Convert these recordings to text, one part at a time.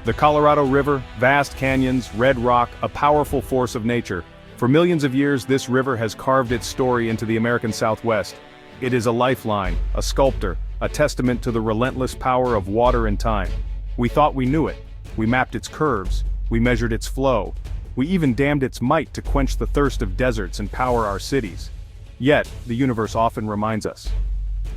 The Colorado River, vast canyons, red rock, a powerful force of nature. For millions of years, this river has carved its story into the American Southwest. It is a lifeline, a sculptor, a testament to the relentless power of water and time. We thought we knew it. We mapped its curves. We measured its flow. We even dammed its might to quench the thirst of deserts and power our cities. Yet, the universe often reminds us.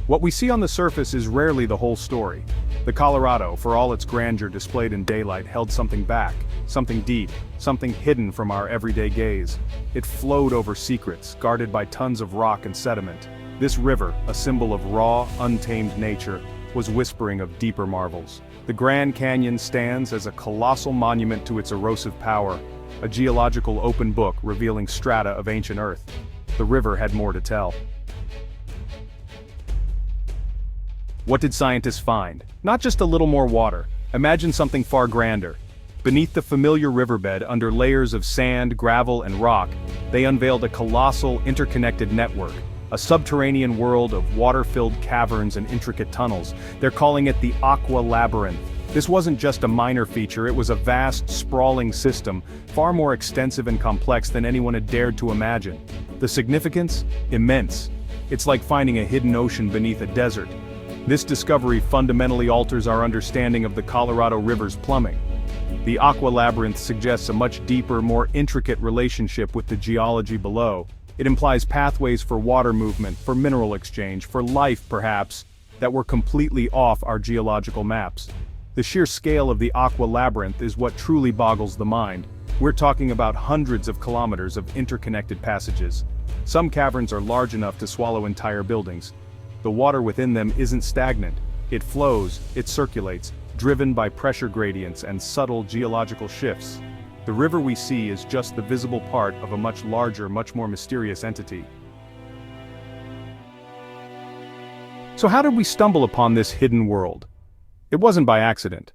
What we see on the surface is rarely the whole story. The Colorado, for all its grandeur displayed in daylight, held something back, something deep, something hidden from our everyday gaze. It flowed over secrets, guarded by tons of rock and sediment. This river, a symbol of raw, untamed nature, was whispering of deeper marvels. The Grand Canyon stands as a colossal monument to its erosive power, a geological open book revealing strata of ancient Earth. The river had more to tell. What did scientists find? Not just a little more water. Imagine something far grander. Beneath the familiar riverbed, under layers of sand, gravel, and rock, they unveiled a colossal, interconnected network, a subterranean world of water-filled caverns and intricate tunnels. They're calling it the Aqua Labyrinth. This wasn't just a minor feature, it was a vast, sprawling system, far more extensive and complex than anyone had dared to imagine. The significance? Immense. It's like finding a hidden ocean beneath a desert. This discovery fundamentally alters our understanding of the Colorado River's plumbing. The Aqua Labyrinth suggests a much deeper, more intricate relationship with the geology below. It implies pathways for water movement, for mineral exchange, for life perhaps, that were completely off our geological maps. The sheer scale of the Aqua Labyrinth is what truly boggles the mind. We're talking about hundreds of kilometers of interconnected passages. Some caverns are large enough to swallow entire buildings. The water within them isn't stagnant. It flows, it circulates, driven by pressure gradients and subtle geological shifts. The river we see is just the visible part of a much larger, much more mysterious entity. So how did we stumble upon this hidden world? It wasn't by accident.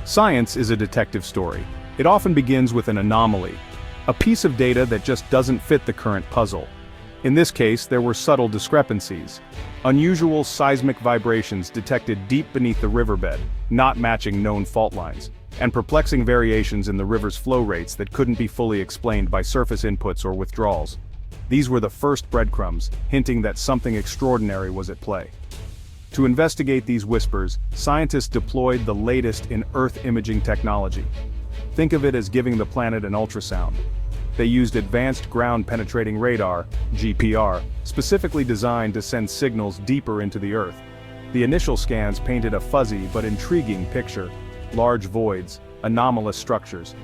Science is a detective story. It often begins with an anomaly, a piece of data that just doesn't fit the current puzzle. In this case, there were subtle discrepancies. Unusual seismic vibrations detected deep beneath the riverbed, not matching known fault lines, and perplexing variations in the river's flow rates that couldn't be fully explained by surface inputs or withdrawals. These were the first breadcrumbs, hinting that something extraordinary was at play. To investigate these whispers, scientists deployed the latest in Earth imaging technology. Think of it as giving the planet an ultrasound. They used advanced ground-penetrating radar, GPR, specifically designed to send signals deeper into the Earth. The initial scans painted a fuzzy but intriguing picture: large voids, anomalous structures,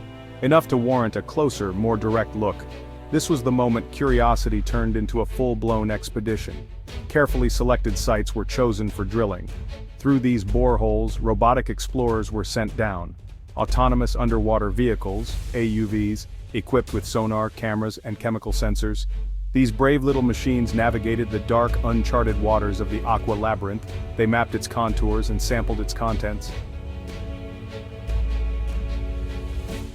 enough to warrant a closer, more direct look. This was the moment curiosity turned into a full-blown expedition. Carefully selected sites were chosen for drilling. Through these boreholes, robotic explorers were sent down. Autonomous underwater vehicles, AUVs, equipped with sonar, cameras, and chemical sensors. These brave little machines navigated the dark, uncharted waters of the Aqua Labyrinth. They mapped its contours and sampled its contents.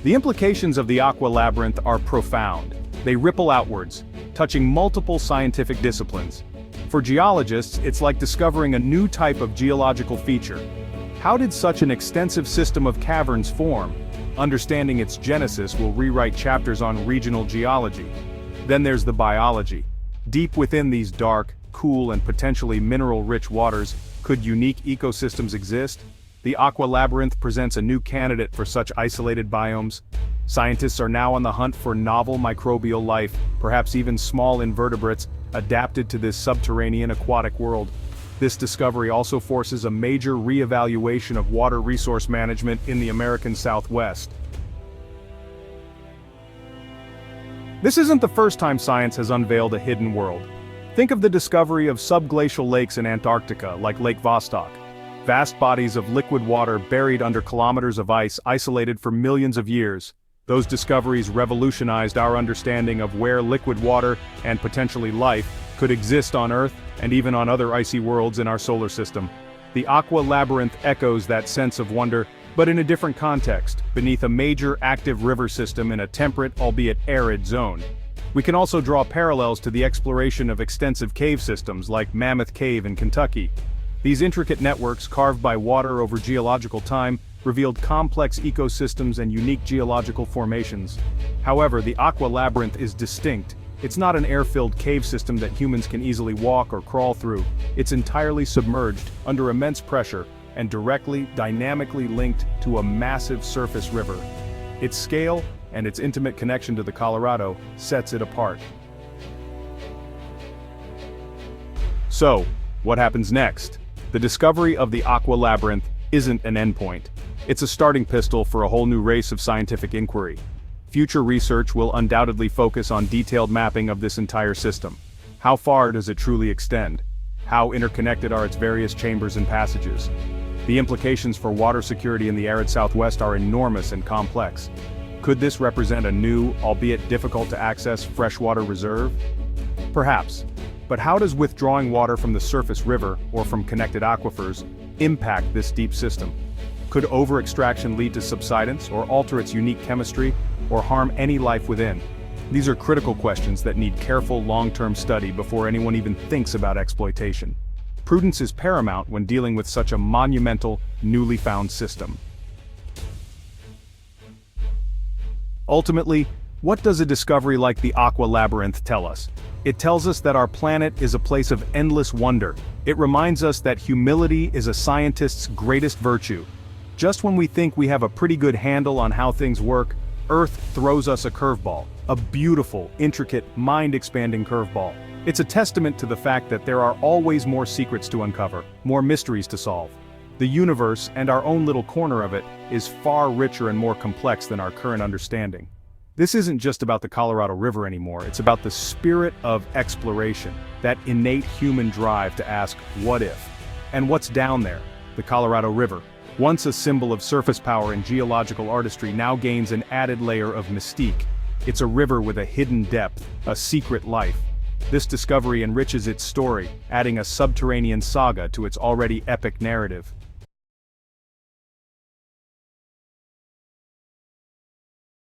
The implications of the Aqua Labyrinth are profound. They ripple outwards, touching multiple scientific disciplines. For geologists, it's like discovering a new type of geological feature. How did such an extensive system of caverns form? Understanding its genesis will rewrite chapters on regional geology. Then there's the biology. Deep within these dark, cool, and potentially mineral-rich waters, could unique ecosystems exist? The Aqua Labyrinth presents a new candidate for such isolated biomes. Scientists are now on the hunt for novel microbial life, perhaps even small invertebrates, adapted to this subterranean aquatic world. This discovery also forces a major re-evaluation of water resource management in the American Southwest. This isn't the first time science has unveiled a hidden world. Think of the discovery of subglacial lakes in Antarctica, like Lake Vostok. Vast bodies of liquid water buried under kilometers of ice, isolated for millions of years. Those discoveries revolutionized our understanding of where liquid water, and potentially life, could exist on Earth and even on other icy worlds in our solar system. The Aqua Labyrinth echoes that sense of wonder, but in a different context, beneath a major active river system in a temperate, albeit arid zone. We can also draw parallels to the exploration of extensive cave systems like Mammoth Cave in Kentucky. These intricate networks, carved by water over geological time, revealed complex ecosystems and unique geological formations. However, the Aqua Labyrinth is distinct. It's not an air-filled cave system that humans can easily walk or crawl through. It's entirely submerged, under immense pressure, and directly, dynamically linked to a massive surface river. Its scale, and its intimate connection to the Colorado, sets it apart. So, what happens next? The discovery of the Aqua Labyrinth isn't an endpoint. It's a starting pistol for a whole new race of scientific inquiry. Future research will undoubtedly focus on detailed mapping of this entire system. How far does it truly extend? How interconnected are its various chambers and passages? The implications for water security in the arid Southwest are enormous and complex. Could this represent a new, albeit difficult-to-access, freshwater reserve? Perhaps. But how does withdrawing water from the surface river, or from connected aquifers, impact this deep system? Could over-extraction lead to subsidence, or alter its unique chemistry, or harm any life within? These are critical questions that need careful long-term study before anyone even thinks about exploitation. Prudence is paramount when dealing with such a monumental, newly found system. Ultimately, what does a discovery like the Aqua Labyrinth tell us? It tells us that our planet is a place of endless wonder. It reminds us that humility is a scientist's greatest virtue. Just when we think we have a pretty good handle on how things work, Earth throws us a curveball. A beautiful, intricate, mind-expanding curveball. It's a testament to the fact that there are always more secrets to uncover, more mysteries to solve. The universe, and our own little corner of it, is far richer and more complex than our current understanding. This isn't just about the Colorado River anymore, it's about the spirit of exploration, that innate human drive to ask, what if? And what's down there? The Colorado River, once a symbol of surface power and geological artistry, now gains an added layer of mystique. It's a river with a hidden depth, a secret life. This discovery enriches its story, adding a subterranean saga to its already epic narrative.